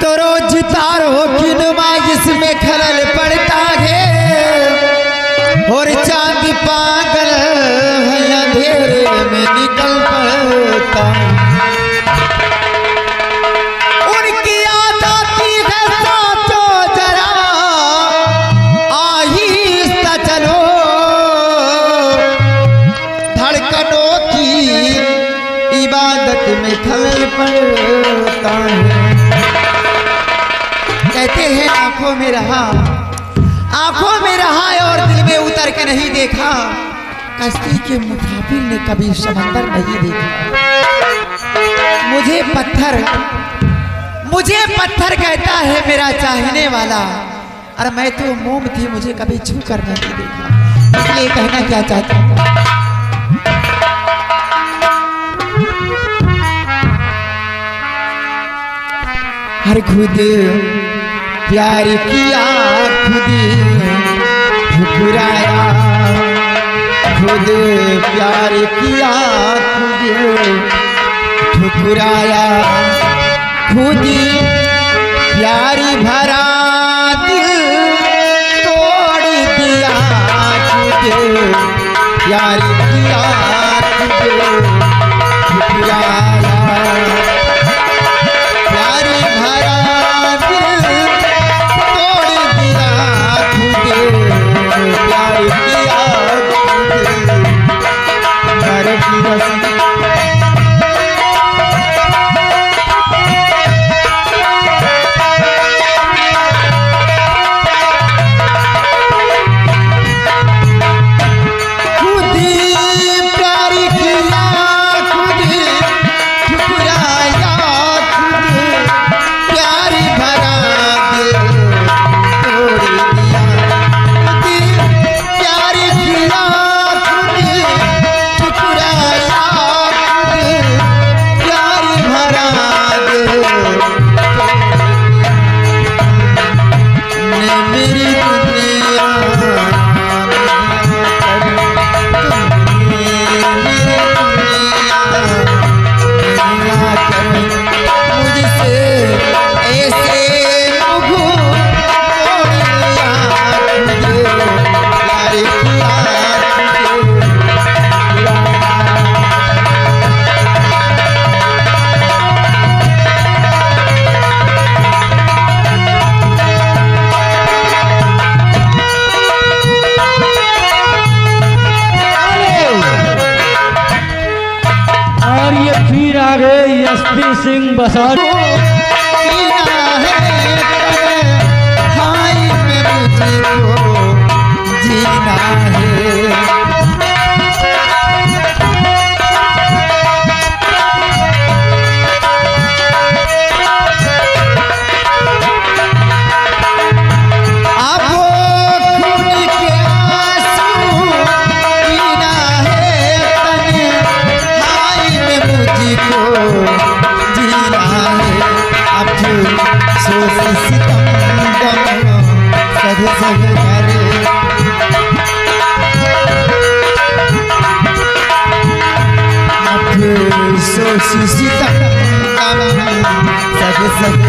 तो रोज तारो की नुमाइश में खलल पड़ता है और चांद पागल है अंधेरे में निकल पड़ता है। उनकी आदती है सोचो जरा आहिस्ता चलो, धड़कनों की इबादत में खलल पड़ता है। कहते हैं आंखों में रहा और दिल में उतर के नहीं देखा, कश्ती के मुसाफिर ने कभी समंदर नहीं देखा। मुझे पत्थर कहता है मेरा चाहने वाला, और मैं तो मोम थी मुझे कभी छू कर नहीं देखा। इसलिए कहना क्या चाहता हूँ, हर खुद प्यार किया खुद ठुकराया, खुद प्यार किया खुद ठुकराया, खुद प्यारी भरा दिल तोड़ दिया, खुद प्यार किया खुद ठुकराया, प्यारी भरा एसपी सिंह बसार जीना है, अब खून के आंसू पीना है, तन्हाई में मुझको जीना है। अब सोच सितम सद करे, सोच सितम सद